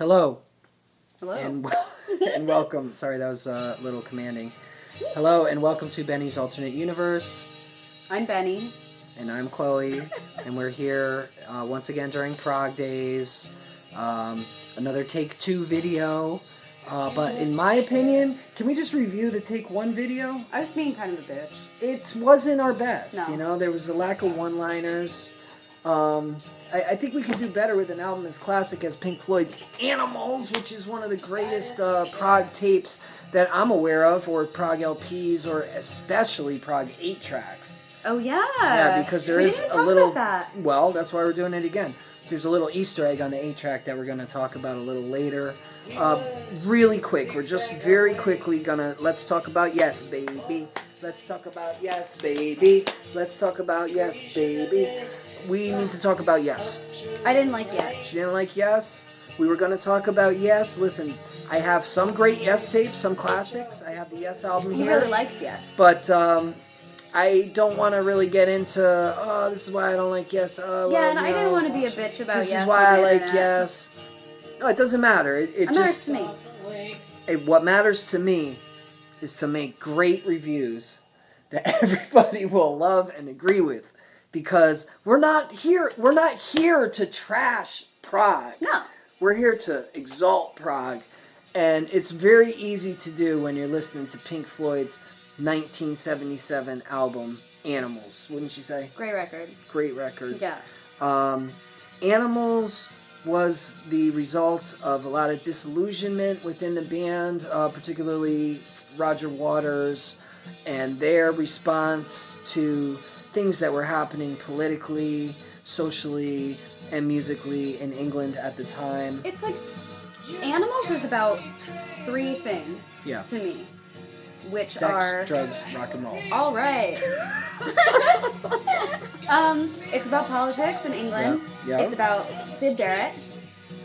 Hello. Hello. And welcome. Sorry, that was a little commanding. Hello, and welcome to Benny's Alternate Universe. I'm Benny. And I'm Chloe. And we're here once again during PROG days. Another Take 2 video. But in my opinion, can we just review the Take 1 video? I was being kind of a bitch. It wasn't our best, No. you know? There was a lack of one-liners. I think we could do better with an album as classic as Pink Floyd's Animals, which is one of the greatest prog tapes that I'm aware of, or prog LPs, or especially prog 8-tracks. Oh, yeah. Yeah, because there is didn't a talk little... about that. Well, that's why we're doing it again. There's a little Easter egg on the 8-track that we're going to talk about a little later. Really quick, we're just very quickly gonna... Let's talk about Yes, Baby. Let's talk about Yes, Baby. Let's talk about Yes, Baby. We need to talk about Yes. I didn't like Yes. She didn't like Yes. We were going to talk about Yes. Listen, I have some great Yes tapes, some classics. I have the Yes album He here. really likes Yes. But I don't want to really get into, oh, this is why I don't like Yes. Yeah, and I didn't want to be a bitch about This Yes. is why I like internet. Yes. No, it doesn't matter. It matters to me. What matters to me is to make great reviews that everybody will love and agree with. Because we're not here to trash prog. No. We're here to exalt prog. And it's very easy to do when you're listening to Pink Floyd's 1977 album, Animals, wouldn't you say? Great record. Great record. Yeah. Animals was the result of a lot of disillusionment within the band, particularly Roger Waters and their response to things that were happening politically, socially, and musically in England at the time. It's like, Animals is about three things to me, which Sex, drugs, rock and roll. All right. It's about politics in England. Yeah. It's about Syd Barrett.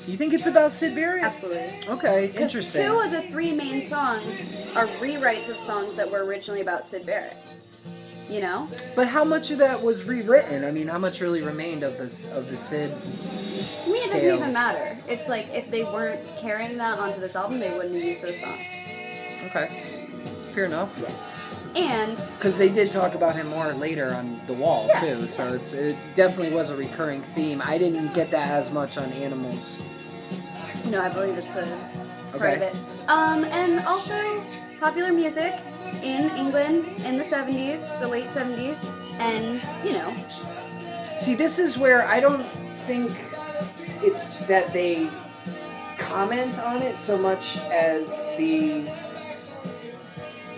You think it's about Syd Barrett? Absolutely. Okay, interesting. Two of the three main songs are rewrites of songs that were originally about Syd Barrett. You know? But how much of that was rewritten? I mean, how much really remained of the Syd To me, it doesn't tales? even matter. It's like, if they weren't carrying that onto this album, they wouldn't have used those songs. Okay. Fair enough. Yeah. And... Because they did talk about him more later on The Wall, too, so it definitely was a recurring theme. I didn't get that as much on Animals. No, I believe it's a part of it. And also, popular music in England in the 70s, the late 70s, and, you know. See, this is where I don't think it's that they comment on it so much as the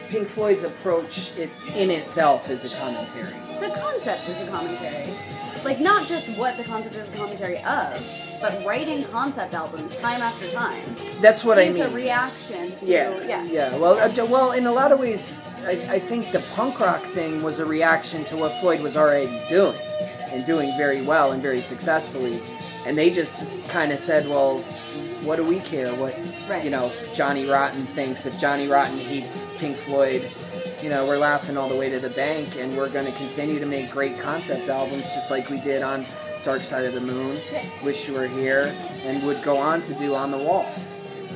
Pink Floyd's approach in itself is a commentary. The concept is a commentary. Like, not just what the concept is a commentary of, but writing concept albums time after time. That's what I mean. Is a reaction to... Yeah. Well, in a lot of ways, I think the punk rock thing was a reaction to what Floyd was already doing, and doing very well and very successfully. And they just kind of said, well, what do we care what, you know, Johnny Rotten thinks? If Johnny Rotten hates Pink Floyd, you know, we're laughing all the way to the bank, and we're going to continue to make great concept albums just like we did on Dark Side of the Moon, Wish You Were Here, and would go on to do On the Wall.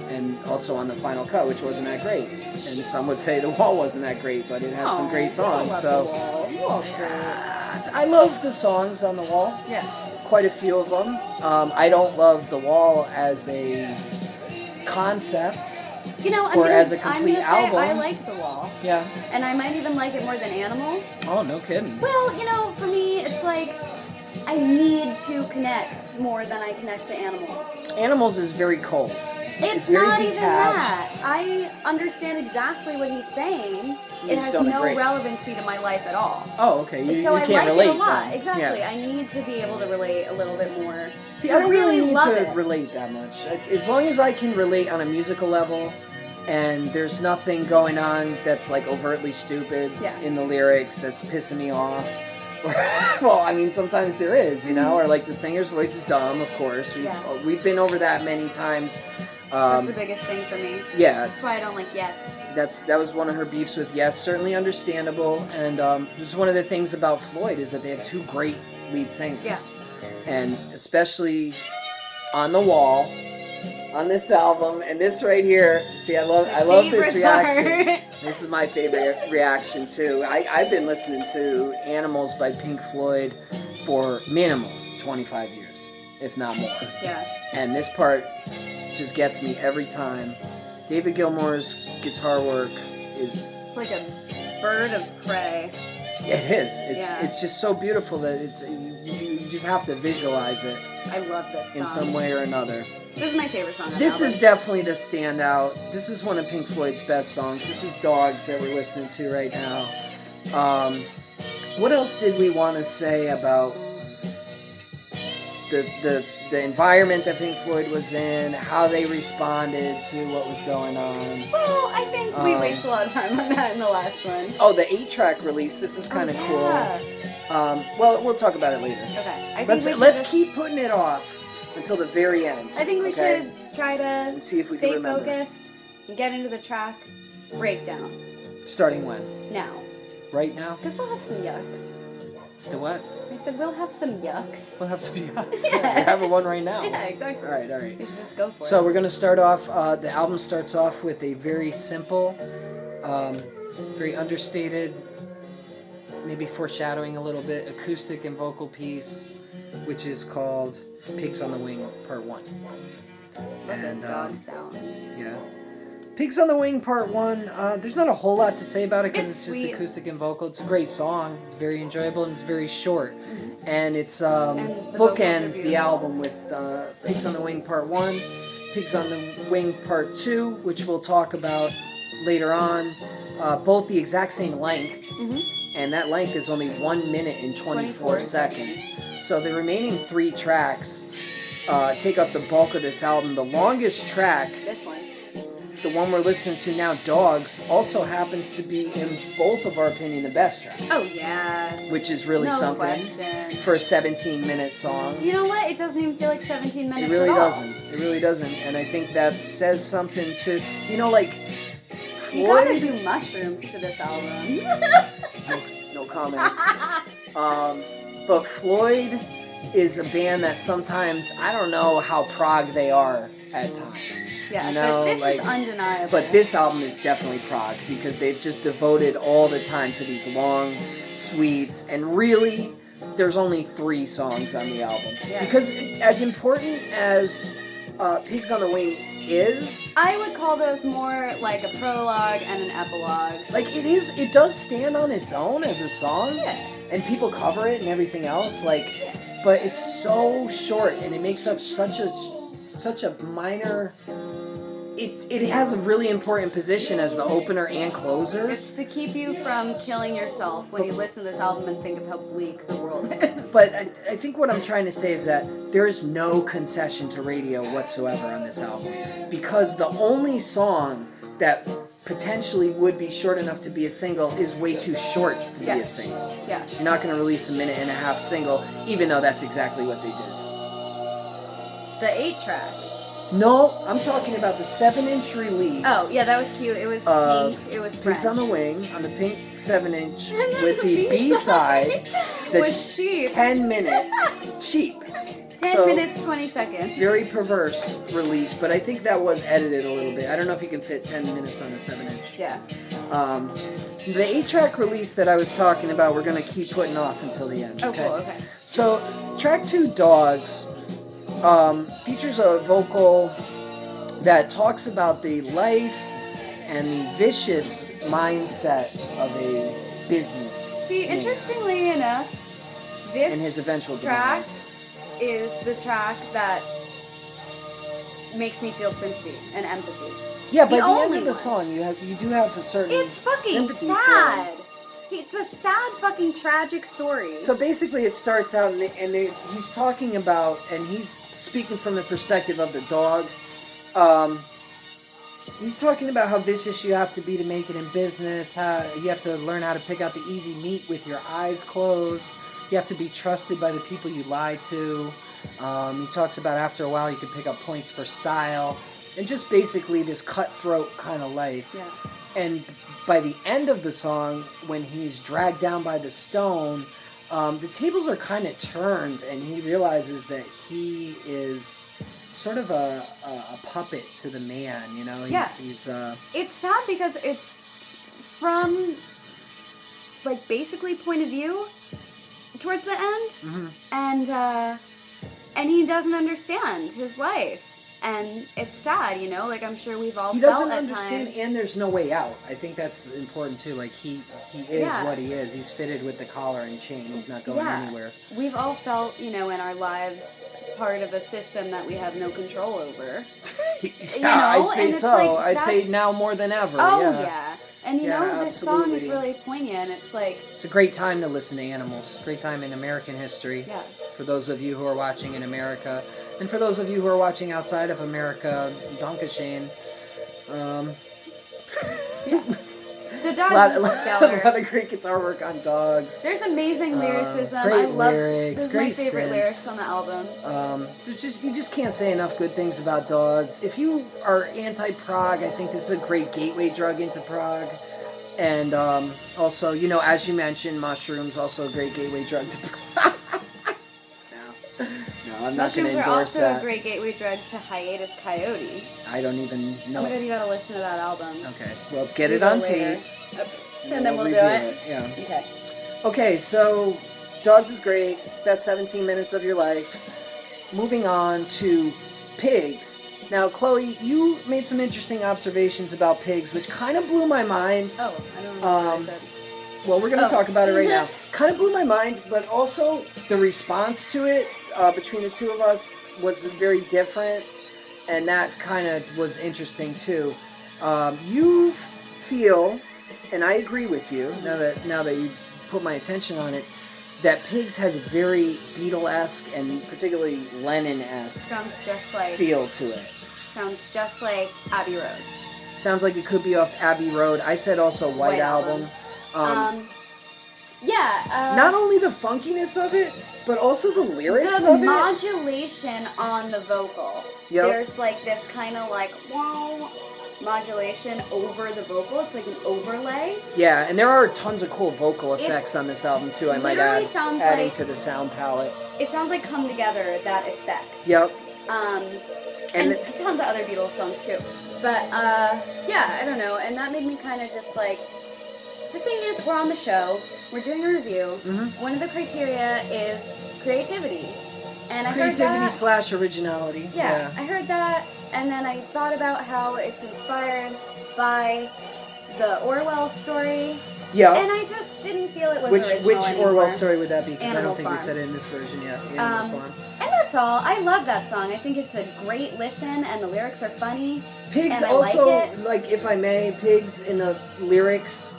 And also on the Final Cut, which wasn't that great. And some would say The Wall wasn't that great, but it had some great songs. So I love the songs on The Wall. Yeah. Quite a few of them. I don't love The Wall as a concept, you know, or as a complete album. I like The Wall. Yeah. And I might even like it more than Animals. Oh, no kidding. Well, you know, for me, it's like, I need to connect more than I connect to Animals. Animals is very cold. It's very not detached. even that. I understand exactly what he's saying. It has no relevancy to my life at all. Oh, okay. You so can't I like relate. it a lot. Then. Exactly. Yeah. I need to be able to relate a little bit more. See, I don't really need to it. relate that much. As long as I can relate on a musical level, and there's nothing going on that's like overtly stupid in the lyrics that's pissing me off. Well, I mean, sometimes there is, you know, or like the singer's voice is dumb, of course. We've been over that many times. That's the biggest thing for me. Yeah. That's why I don't like Yes. That was one of her beefs with Yes, certainly understandable. And just one of the things about Floyd is that they have two great lead singers. Yeah. And especially On the Wall, on this album, and this right here. See, I love this reaction. This is my favorite reaction too. I've been listening to Animals by Pink Floyd for minimum 25 years, if not more. Yeah. And this part just gets me every time. David Gilmour's guitar work is... It's like a bird of prey. It is. It's just so beautiful that you just have to visualize it. I love this song. In some way or another. This is my favorite song on the This album. is definitely the standout. This is one of Pink Floyd's best songs. This is Dogs that we're listening to right now. What else did we want to say about the environment that Pink Floyd was in, how they responded to what was going on? Well, I think we wasted a lot of time on that in the last one. Oh, the 8-track release. This is kind of cool. Well, we'll talk about it later. Okay. Let's keep putting it off until the very end. I think we should try to see if we stay can remember. focused and get into the track breakdown. Starting when? Now. Right now? Because we'll have some yucks. The what? I said we'll have some yucks. We'll have some yucks. Yeah. We're having one right now. Yeah, exactly. All right. We should just go for it. So we're going to start off, the album starts off with a very simple, very understated, maybe foreshadowing a little bit, acoustic and vocal piece, which is called Pigs on the Wing Part 1. Love those dog sounds. Yeah. Pigs on the Wing Part 1, there's not a whole lot to say about it because it's just sweet. acoustic and vocal. It's a great song. It's very enjoyable and it's very short. Mm-hmm. And it's and the vocals are bookends the beautiful. album with Pigs on the Wing Part 1, Pigs on the Wing Part 2, which we'll talk about later on. Both the exact same length, and that length is only 1 minute and 24 seconds. So the remaining 3 tracks take up the bulk of this album. The longest track, This one. the one we're listening to now, Dogs, also happens to be, in both of our opinion, the best track. Oh, yeah. Which is really No something question. for a 17-minute song. You know what? It doesn't even feel like 17 minutes It really at all. doesn't. It really doesn't. And I think that says something to, like, You Floyd... gotta do mushrooms to this album. No comment. But Floyd is a band that sometimes, I don't know how prog they are at times. Yeah, you know, but this is undeniable. But this album is definitely prog because they've just devoted all the time to these long suites, and really, there's only 3 songs on the album. Yeah. Because as important as Pigs on the Wing is, I would call those more like a prologue and an epilogue. like it does stand on its own as a song. Yeah. And people cover it and everything else, but it's so short and it makes up such a minor. It has a really important position as the opener and closer. It's to keep you from killing yourself when you listen to this album and think of how bleak the world is. But I think what I'm trying to say is that there is no concession to radio whatsoever on this album, because the only song that potentially would be short enough to be a single is way too short to be a single. Yeah. You're not going to release a 1.5-minute single, even though that's exactly what they did. The 8-track. No, I'm talking about the 7-inch release. Oh, yeah, that was cute. It was pink. It was French. Pigs on the Wing, on the pink 7-inch, And then with the B-side, the was Sheep. 10-minute Sheep. 10 minutes, 20 seconds. Very perverse release, but I think that was edited a little bit. I don't know if you can fit 10 minutes on a 7-inch. Yeah. The 8-track release that I was talking about, we're going to keep putting off until the end. Oh, cool, okay. So, track 2, Dogs, features a vocal that talks about the life and the vicious mindset of a business. See, interestingly enough, this and his eventual track demise is the track that makes me feel sympathy and empathy. Yeah, by the end only of the one. song, you do have a certain It's fucking sympathy for sad. him. It's a sad, fucking tragic story. So basically, it starts out, he's talking about, and he's speaking from the perspective of the dog. He's talking about how vicious you have to be to make it in business. How you have to learn how to pick out the easy meat with your eyes closed. You have to be trusted by the people you lie to. He talks about after a while you can pick up points for style, and just basically this cutthroat kind of life. Yeah. And by the end of the song, when he's dragged down by the stone, the tables are kind of turned, and he realizes that he is sort of a puppet to the man, you know? He's It's sad because it's from, like, basically point of view towards the end, and he doesn't understand his life. And it's sad, you know? Like, I'm sure we've all felt at times. He doesn't understand, and there's no way out. I think that's important, too. Like, he is what he is. He's fitted with the collar and chain. He's not going anywhere. We've all felt, you know, in our lives, part of a system that we have no control over. I'd say so. Like, I'd say now more than ever. Oh, yeah. And, you know, this song is really poignant. It's like... It's a great time to listen to Animals. Great time in American history. Yeah. For those of you who are watching in America. And for those of you who are watching outside of America, Dankeschön. Yeah. So Dogs is stellar. A lot of great guitar work on Dogs. There's amazing lyricism. Great I love lyrics. those Great my favorite synths. lyrics on the album. You just can't say enough good things about Dogs. If you are anti-prog, I think this is a great gateway drug into prog. And also, you know, as you mentioned, mushrooms also a great gateway drug to prog. No, I'm not going to endorse that. Mushrooms are also a great gateway drug to Hiatus Coyote. I don't even know. Oh my god, you gotta listen to that album. Okay, well, get it on tape. And then we'll do it. Yeah. Okay. Okay, so Dogs is great. Best 17 minutes of your life. Moving on to Pigs. Now, Chloe, you made some interesting observations about Pigs, which kind of blew my mind. Oh, I don't know what I said. Well, we're going to talk about it right now. Kind of blew my mind, but also the response to it between the two of us was very different, and that kind of was interesting too. You feel, and I agree with you, now that you put my attention on it, that Pigs has a very Beatle-esque and particularly Lennon-esque Sounds just like feel to it. Sounds just like Abbey Road. Sounds like it could be off Abbey Road. I said also White Album. Not only the funkiness of it, but also the lyrics of it. The modulation on the vocal. Yep. There's like this kind of like wow modulation over the vocal. It's like an overlay. Yeah, and there are tons of cool vocal effects on this album too. I might add, adding to the sound palette. It sounds like Come Together, that effect. Yep. And tons of other Beatles songs too. But yeah, I don't know. And that made me kind of just like. The thing is, we're on the show. We're doing a review. Mm-hmm. One of the criteria is creativity. And I heard that... / originality. Yeah, I heard that, and then I thought about how it's inspired by the Orwell story. Yeah. And I just didn't feel it was original Which anymore. Orwell story would that be? Because I don't think Farm. we said it in this version yet. Animal Farm. And that's all. I love that song. I think it's a great listen, and the lyrics are funny. Pigs and also, I like it. like, if I may, Pigs in the lyrics...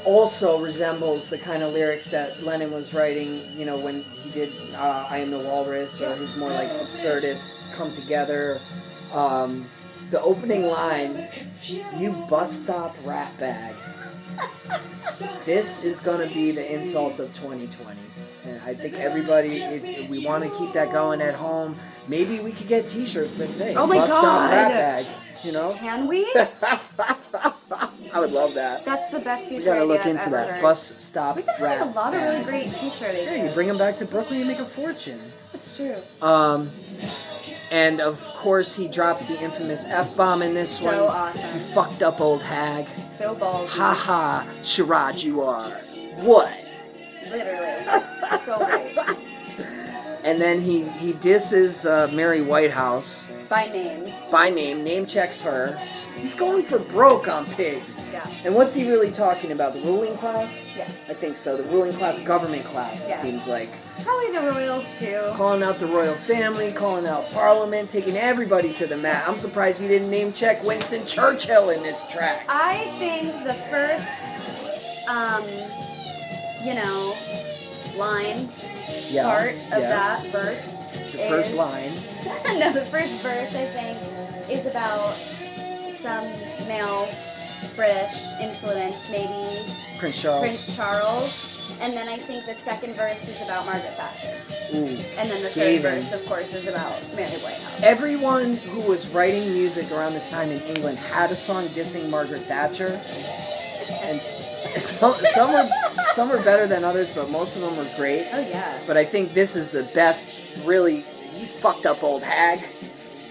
also resembles the kind of lyrics that Lennon was writing, you know, when he did I Am the Walrus, or his more like absurdist Come Together. The opening line, "You bus stop rat bag." This is going to be the insult of 2020. And I think everybody, we want to keep that going at home. Maybe we could get t-shirts that say, "Oh my bus God. stop rat bag." You know? Can we? I would love that. That's the best t-shirt We gotta look idea into I've that. ever heard. Bus stop We could rat have a lot of bag. really great t-shirt ideas. Yeah, you bring them back to Brooklyn, you make a fortune. That's true. And of course he drops the infamous F-bomb in this one. So awesome. You fucked up old hag. So ballsy. Ha ha, charade you are. What? Literally. So great. And then he disses Mary Whitehouse. By name. By name. Name checks her. He's going for broke on Pigs. Yeah. And what's he really talking about? The ruling class? Yeah. I think so. The ruling class, government class, it seems like. Probably the royals, too. Calling out the royal family, calling out Parliament, taking everybody to the mat. I'm surprised he didn't name check Winston Churchill in this track. I think the first, line part of that verse The first line. No, the first verse, I think, is about some male British influence, maybe Prince Charles. Prince Charles. And then I think the second verse is about Margaret Thatcher. Ooh, and then the scathing. third verse, of course, is about Mary Whitehouse. Everyone who was writing music around this time in England had a song dissing Margaret Thatcher. And some were better than others, but most of them were great. Oh, yeah. But I think this is the best, really, You fucked up old hag.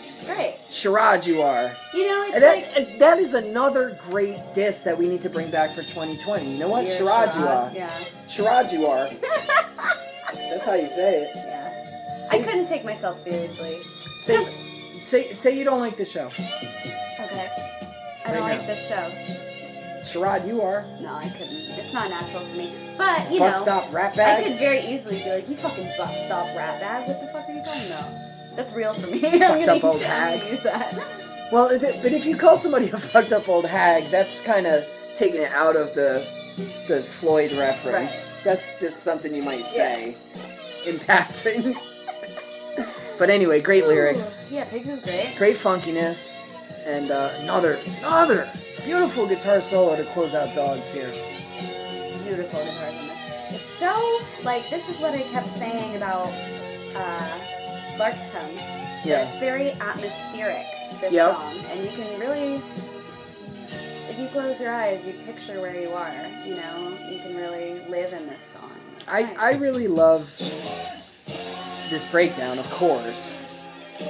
It's great. Charade you are. You know, it's and that is another great diss that we need to bring back for 2020. You know what? Charade you are. Yeah. Charade you are. That's how you say it. Yeah. I couldn't take myself seriously. Say you don't like the show. Okay. I don't like this show. Charade you are. No, I couldn't. It's not natural for me. But, you Bus know. stop rat bag? I could very easily be like, you fucking bus stop rat bag. What the fuck are you talking about? That's real for me. Fucked up old hag. I'm gonna use that. Well, but if you call somebody a fucked up old hag, that's kind of taking it out of the Floyd reference. Right. That's just something you might say in passing. But anyway, great lyrics. Yeah, Pigs is great. Great funkiness. And another beautiful guitar solo to close out Dogs here. Beautiful guitars on this. It's so, like, this is what I kept saying about Lark's Tongues. Yeah. It's very atmospheric, this Yep. song. And you can really, if you close your eyes, you picture where you are. You know, you can really live in this song. It's nice. I really love this breakdown, of course.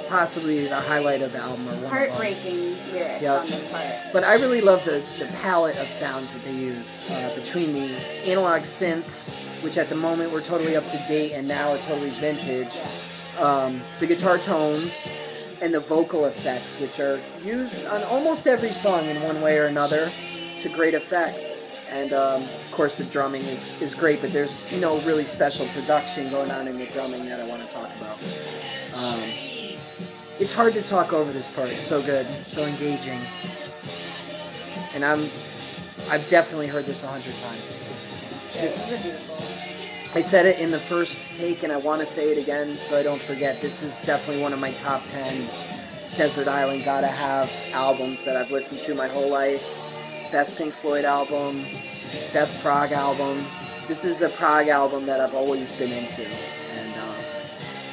Possibly the highlight of the album. Or one of them. Heartbreaking lyrics on this part. But I really love the palette of sounds that they use between the analog synths, which at the moment were totally up to date and now are totally vintage. The guitar tones and the vocal effects, which are used on almost every song in one way or another to great effect. And of course the drumming is great, but there's no really special production going on in the drumming that I want to talk about. It's hard to talk over this part. It's so good, so engaging. And I've definitely heard this 100 times. I said it in the first take, and I want to say it again so I don't forget. This is definitely one of my top 10 Desert Island Gotta Have albums that I've listened to my whole life. Best Pink Floyd album, best PROG album. This is a PROG album that I've always been into.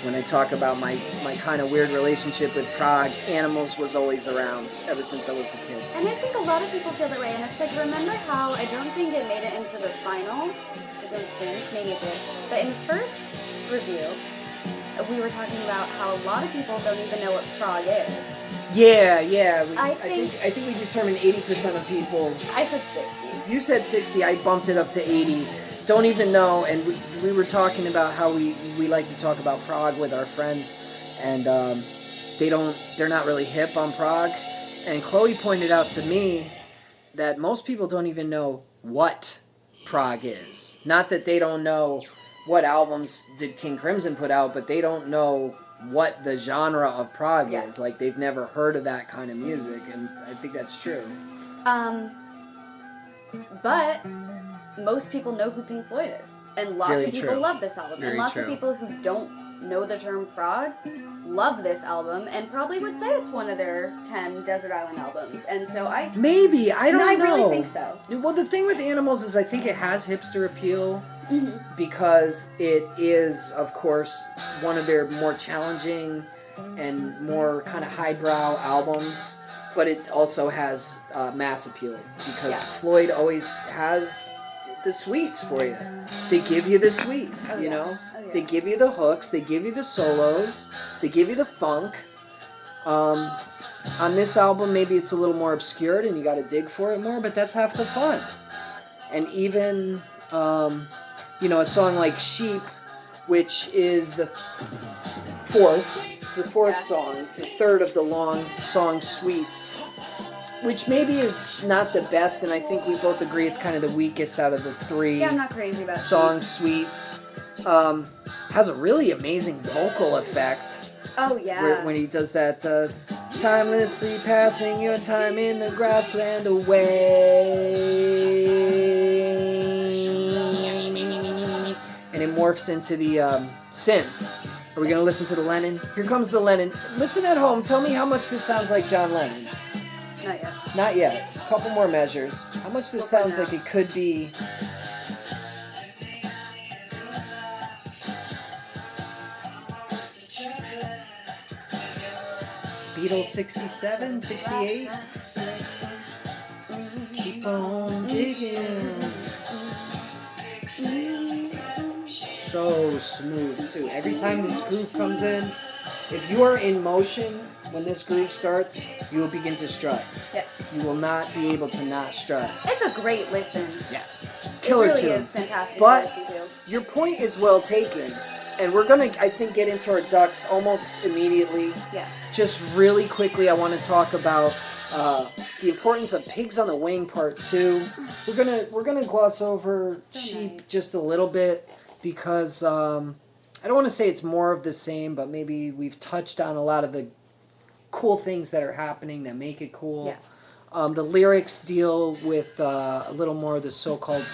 When I talk about my kind of weird relationship with PROG, Animals was always around ever since I was a kid. And I think a lot of people feel that way, and it's like, remember how I don't think it made it into the final? I don't think, maybe it did. But in the first review, we were talking about how a lot of people don't even know what PROG is. Yeah. I think we determined 80% of people. I said 60. You said 60. I bumped it up to 80. Don't even know, and we were talking about how we like to talk about PROG with our friends, and they're not really hip on PROG, and Chloe pointed out to me that most people don't even know what PROG is. Not that they don't know what albums did King Crimson put out, but they don't know what the genre of PROG is. Like, they've never heard of that kind of music, and I think that's true. But most people know who Pink Floyd is, and lots of people love this album, and lots of people who don't know the term PROG love this album, and probably would say it's one of their 10 Desert Island albums, and so I don't know. I really think so. Well, the thing with Animals is I think it has hipster appeal, because it is, of course, one of their more challenging and more kind of highbrow albums, but it also has mass appeal, because Floyd always has the sweets for you. They give you the sweets, you know? They give you the hooks, they give you the solos, they give you the funk. On this album, maybe it's a little more obscured and you gotta dig for it more, but that's half the fun. And even, a song like Sheep, which is the fourth song, it's the third of the long song suites, which maybe is not the best, and I think we both agree it's kind of the weakest out of the three. Yeah, I'm not crazy about song suites. Has a really amazing vocal effect. Oh, yeah. When he does that, timelessly passing your time in the grassland away. And it morphs into the synth. Are we going to listen to the Lennon? Here comes the Lennon. Listen at home. Tell me how much this sounds like John Lennon. Not yet. Not yet. A couple more measures. How much this sounds like it could be. Beatles 67, 68. Keep on digging. So smooth too. Every time this groove comes in, If you are in motion when this groove starts, you will begin to strut. Yep. You will not be able to not strut. It's a great listen. Yeah. Killer It really tune. is fantastic But to listen to. your point is well taken. And we're going to, I think, get into our ducks almost immediately. Yeah. Just really quickly, I want to talk about the importance of Pigs on the Wing Part 2. We're gonna gloss over Sheep just a little bit because I don't want to say it's more of the same, but maybe we've touched on a lot of the cool things that are happening that make it cool. Yeah. The lyrics deal with a little more of the so-called,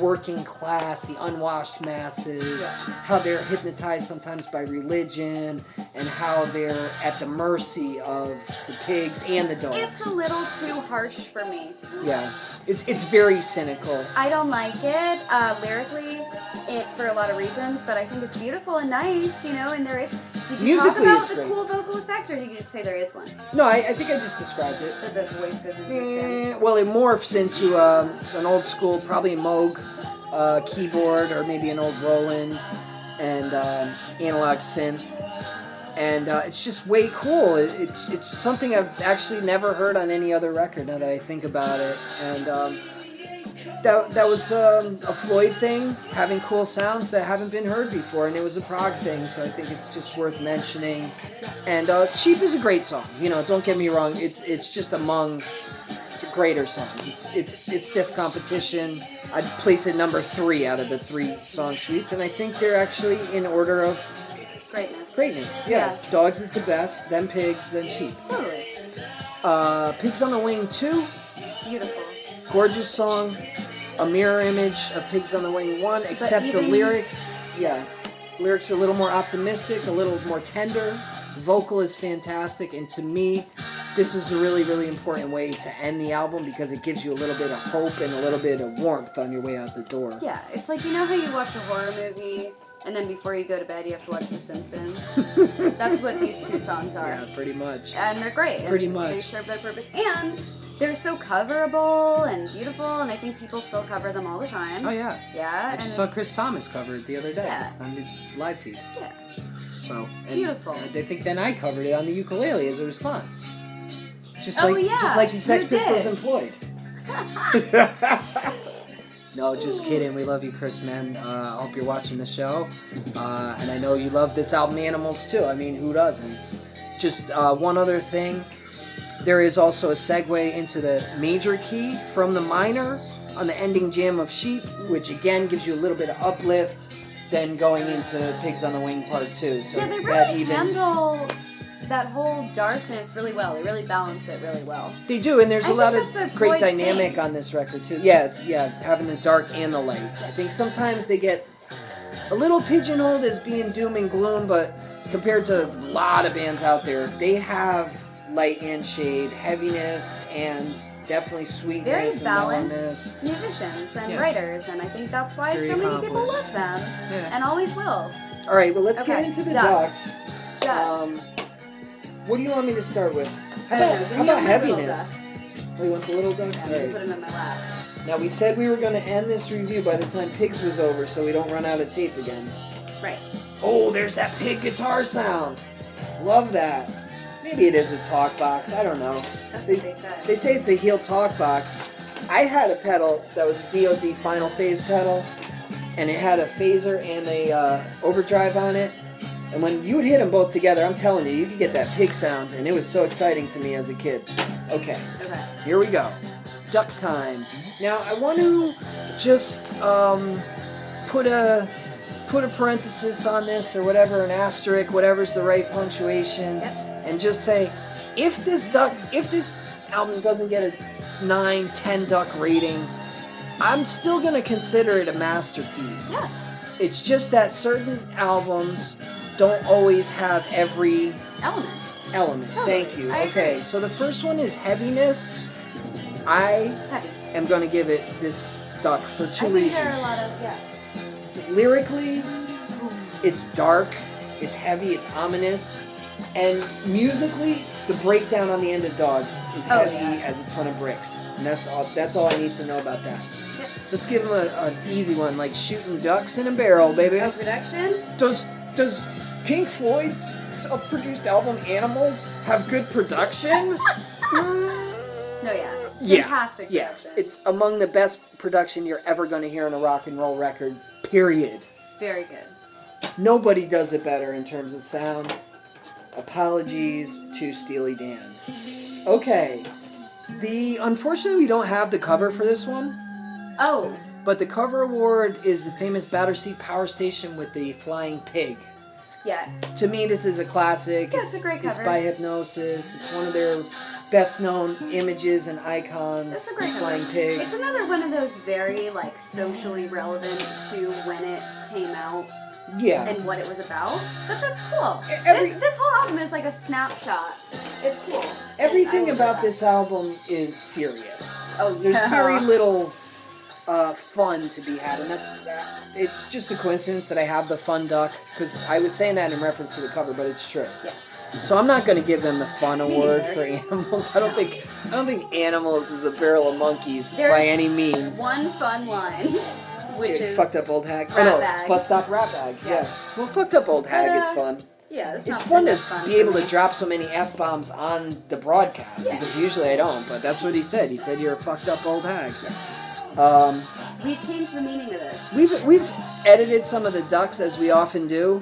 working class, the unwashed masses, how they're hypnotized sometimes by religion, and how they're at the mercy of the pigs and the dogs. It's a little too harsh for me. Yeah, it's very cynical. I don't like it lyrically, for a lot of reasons, but I think it's beautiful and nice, and there is. Did you talk Musically, about it's the great. cool vocal effect, or did you just say there is one? No, I think I just described it. That the voice goes into the synth. Well, it morphs into an old school, probably Moog keyboard, or maybe an old Roland and analog synth. And it's just way cool. It's something I've actually never heard on any other record now that I think about it. And that was a Floyd thing, having cool sounds that haven't been heard before. And it was a PROG thing, so I think it's just worth mentioning. And Sheep is a great song. Don't get me wrong. It's just among greater songs. It's stiff competition. I'd place it number 3 out of the 3 song suites. And I think they're actually in order of greatness. Yeah. Dogs is the best, then Pigs, then Sheep. Totally. Pigs on the Wing 2. Beautiful. Gorgeous song. A mirror image of Pigs on the Wing 1, except the lyrics. Yeah. Lyrics are a little more optimistic, a little more tender. Vocal is fantastic. And to me, this is a really, really important way to end the album because it gives you a little bit of hope and a little bit of warmth on your way out the door. Yeah. It's like, how you watch a horror movie and then before you go to bed, you have to watch The Simpsons. That's what these 2 songs are. Yeah, pretty much. And they're great. Pretty and much. They serve their purpose. And they're so coverable and beautiful, and I think people still cover them all the time. Oh, yeah. Yeah. I just saw Chris Thomas cover it the other day on his live feed. Yeah. So, beautiful. They think then I covered it on the ukulele as a response. Just yeah. like the Sex You Pistols did. and Floyd. No, just kidding. We love you, Chris, man. I hope you're watching the show. And I know you love this album, Animals, too. I mean, who doesn't? Just one other thing. There is also a segue into the major key from the minor on the ending jam of Sheep, which again gives you a little bit of uplift, then going into Pigs on the Wing Part 2. So yeah, they really handle that whole darkness really well. They really balance it really well. They do, and there's a lot of great Floyd dynamic thing. on this record too. Yeah, having the dark and the light. I think sometimes they get a little pigeonholed as being doom and gloom, but compared to a lot of bands out there, they have light and shade, heaviness, and definitely sweetness very and balanced mellowness. musicians and writers, and I think that's why Very so many people accomplished. love them and always will. All right, well, let's Okay, get into the ducks. ducks. What do you want me to start with? I don't know. Give How me about all my little heaviness? ducks. Oh, you want the little ducks? I'm All gonna right. put them in my lap. Now, we said we were going to end this review by the time Pigs was over so we don't run out of tape again. Right. Oh, there's that pig guitar sound. Love that. Maybe it is a talk box. I don't know. That's what they said. They say it's a heel talk box. I had a pedal that was a DOD final phase pedal, and it had a phaser and a overdrive on it. And when you would hit them both together, I'm telling you could get that pig sound, and it was so exciting to me as a kid. Okay. Here we go. Duck time. Now, I want to just put a parenthesis on this, or whatever, an asterisk, whatever's the right punctuation, and just say, if this album doesn't get a 9, 10 duck rating, I'm still going to consider it a masterpiece. Yeah. It's just that certain albums don't always have every element. Totally. Thank you. I agree. So the first one is heaviness. I am going to give it this duck for 2 reasons. There are a lot of, Lyrically, it's dark, it's heavy, it's ominous, and musically, the breakdown on the end of Dogs is heavy as a ton of bricks. And that's all I need to know about that. Yep. Let's give them an easy one, like shooting ducks in a barrel, baby. Oh, production? Does Pink Floyd's self-produced album Animals have good production? No, yeah. Fantastic production. It's among the best production you're ever going to hear on a rock and roll record, period. Very good. Nobody does it better in terms of sound. Apologies to Steely Dan. Okay. Unfortunately, we don't have the cover for this one. Oh. But the cover award is the famous Battersea Power Station with the flying pig. Yeah. To me, this is a classic. Yeah, it's a great cover. It's by Hypnosis. It's one of their best-known images and icons. It's a great the flying cover. pig. It's another one of those very, like, socially relevant to when it came out. Yeah. And what it was about. But that's cool. This whole album is like a snapshot. It's cool. Everything about this album is serious. Oh, There's very little fun to be had, and it's just a coincidence that I have the fun duck, because I was saying that in reference to the cover, but it's true. Yeah. So I'm not going to give them the fun award for Animals. I don't think Animals is a barrel of monkeys by any means. One fun line, which is fucked up old hag. Bag. Bus stop rat bag. Yeah. Well, fucked up old hag is fun. Yeah, it's fun to be able to drop so many F-bombs on the broadcast, because usually I don't, but that's what he said. He said you're a fucked up old hag. Yeah. We changed the meaning of this. We've edited some of the ducks, as we often do.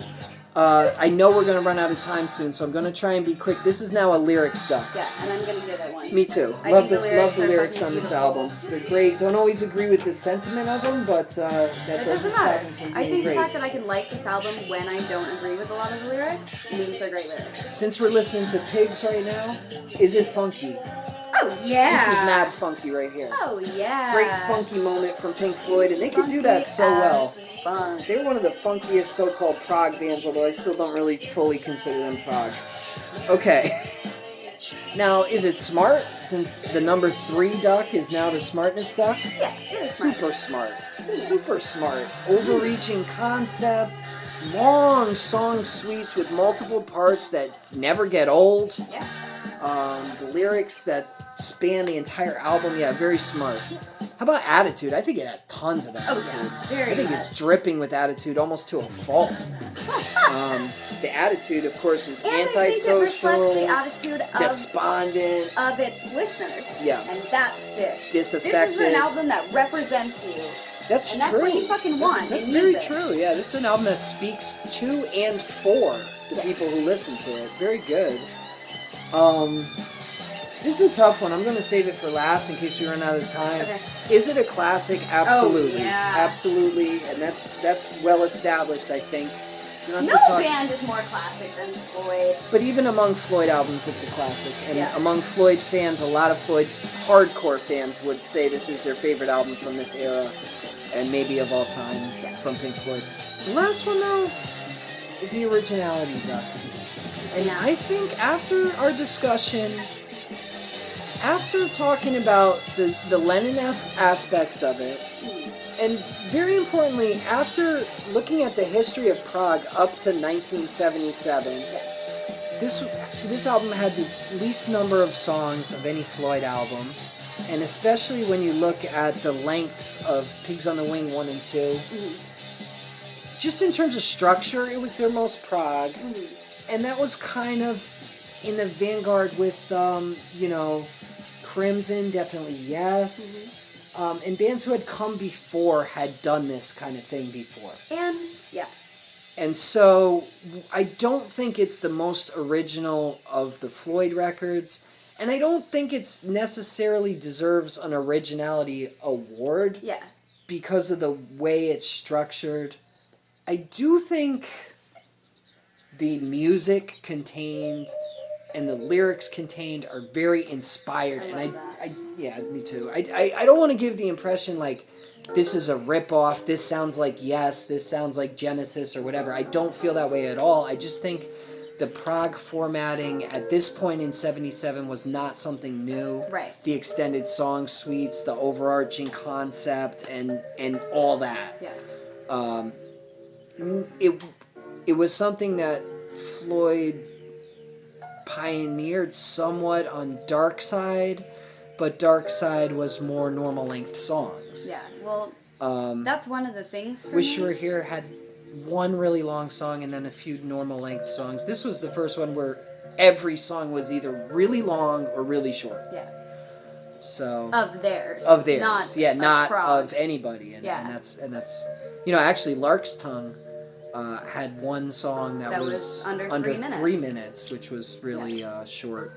I know we're going to run out of time soon, so I'm going to try and be quick. This is now a lyrics duck. Yeah, and I'm going to give it one. Me too. Love the lyrics on this album. They're great. Don't always agree with the sentiment of them, but that doesn't stop them from being great. I think the fact that I can like this album when I don't agree with a lot of the lyrics means they're great lyrics. Since we're listening to Pigs right now, is it funky? Oh, yeah. This is mad funky right here. Oh, yeah. Great funky moment from Pink Floyd, and they could do that so well. Fun. They were one of the funkiest so-called prog bands, although I still don't really fully consider them prog. Okay. Now, is it smart, since the number 3 duck is now the smartness duck? Yeah, it is Super smart. Super smart. Overreaching concept, long song suites with multiple parts that never get old. Yeah. The lyrics that span the entire album, very smart. How about attitude? I think it has tons of attitude. Oh, yeah. Very I think it's dripping with attitude almost to a fault. The attitude, of course, is antisocial, it reflects the attitude despondent of its listeners. Yeah. And that's sick. Disaffected. This is an album that represents you. That's and true. That's what you fucking want. That's in very music. true. Yeah, this is an album that speaks to and for the people who listen to it. Very good. This is a tough one. I'm going to save it for last in case we run out of time. Okay. Is it a classic? Absolutely. Oh, yeah. Absolutely. And that's well established, I think. No band is more classic than Floyd. But even among Floyd albums, it's a classic. And among Floyd fans, a lot of Floyd hardcore fans would say this is their favorite album from this era, and maybe of all time from Pink Floyd. The last one, though, is the originality duck. And I think after our discussion, after talking about the Lenin-esque aspects of it, and very importantly, after looking at the history of prog up to 1977, this album had the least number of songs of any Floyd album, and especially when you look at the lengths of Pigs on the Wing 1 and 2, just in terms of structure, it was their most prog, and that was kind of in the vanguard with, Crimson, definitely yes. And bands who had come before had done this kind of thing before. And so I don't think it's the most original of the Floyd records, and I don't think it's necessarily deserves an originality award. Because of the way it's structured. I do think the music contained and the lyrics contained are very inspired, and me too. I don't want to give the impression like this is a ripoff, this sounds like Yes, this sounds like Genesis or whatever. I don't feel that way at all. I just think the prog formatting at this point in 77 was not something new. Right. The extended song suites, the overarching concept, and all that. It was something that Floyd pioneered somewhat on Dark Side, but Dark Side was more normal length songs. That's one of the things for Wish me. You Were Here had one really long song and then a few normal length songs. This was the first one where every song was either really long or really short. Yeah. So of theirs, not PROG. of anybody, and Yeah. and that's actually Lark's Tongue had one song that was under 3 minutes, which was really short.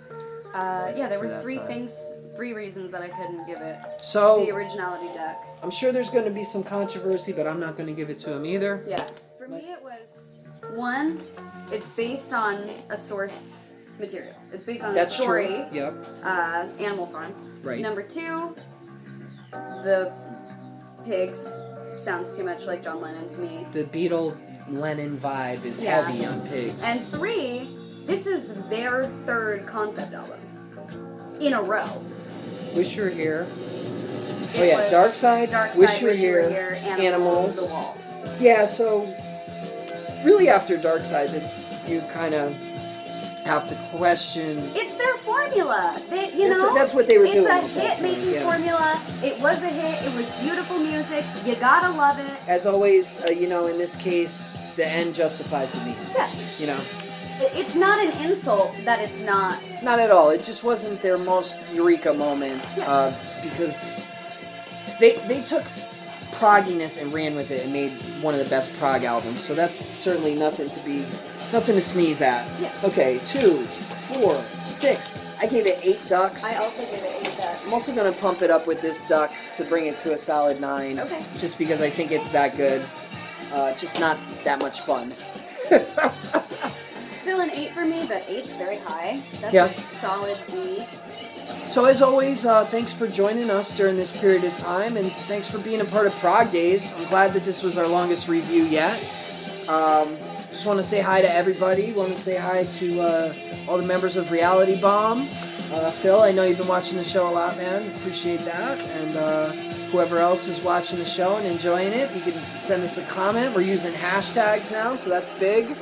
There were that time. three reasons that I couldn't give it So the originality deck. I'm sure there's going to be some controversy, but I'm not going to give it to him either. Yeah. For me, it was one. It's based on a source material. It's based on a story. True. Yep. Animal Farm. Right. Number two, the pigs sounds too much like John Lennon to me. The Beatle Lennon vibe is heavy on pigs. And three, this is their third concept album in a row. Wish You Were Here. It Dark Side, Wish You Were Here, Animals. The Wall. Yeah, so really after Dark Side, you kind of have to question. It's their formula. That's what they were doing. It's a hit-making formula. It was a hit. It was beautiful music. You gotta love it. As always, in this case, the end justifies the means. Yeah. It's not an insult that it's not. Not at all. It just wasn't their most eureka moment. Yeah. Because they took progginess and ran with it and made one of the best prog albums. So that's certainly nothing to sneeze at. Yeah. Okay, 2, 4, 6. I gave it 8 ducks. I also gave it 8 ducks. I'm also going to pump it up with this duck to bring it to a solid 9. Okay. Just because I think it's that good. Just not that much fun. Still an 8 for me, but 8's very high. That's a solid B. So as always, thanks for joining us during this period of time, and thanks for being a part of PROG Days. I'm glad that this was our longest review yet. Just want to say hi to everybody. Want to say hi to all the members of Reality Bomb. Phil, I know you've been watching the show a lot, man. Appreciate that. And whoever else is watching the show and enjoying it, you can send us a comment. We're using hashtags now, so that's big.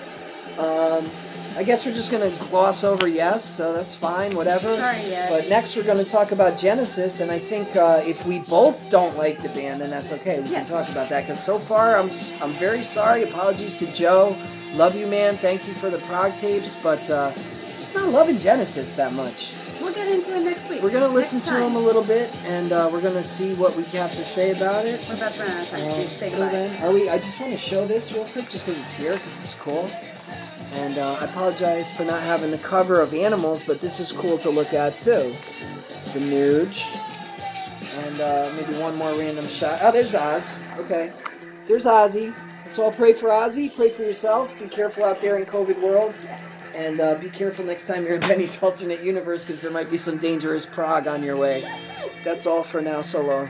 I guess we're just going to gloss over Yes, so that's fine, whatever. Sorry, Yes. But next we're going to talk about Genesis, and I think if we both don't like the band, then that's okay. We can talk about that, because so far I'm very sorry. Apologies to Joe. Love you, man. Thank you for the prog tapes, but just not loving Genesis that much. We'll get into it next week. We're going to listen to them a little bit, and we're going to see what we have to say about it. We're about to run out of time, so you should say Until goodbye. then, I just want to show this real quick, just because it's here, because it's cool. And I apologize for not having the cover of Animals, but this is cool to look at too. The Nuge. And maybe one more random shot. Oh, there's Oz. Okay. There's Ozzy. Let's all pray for Ozzy. Pray for yourself. Be careful out there in COVID world. And be careful next time you're in Benny's alternate universe, because there might be some dangerous prog on your way. That's all for now. So long.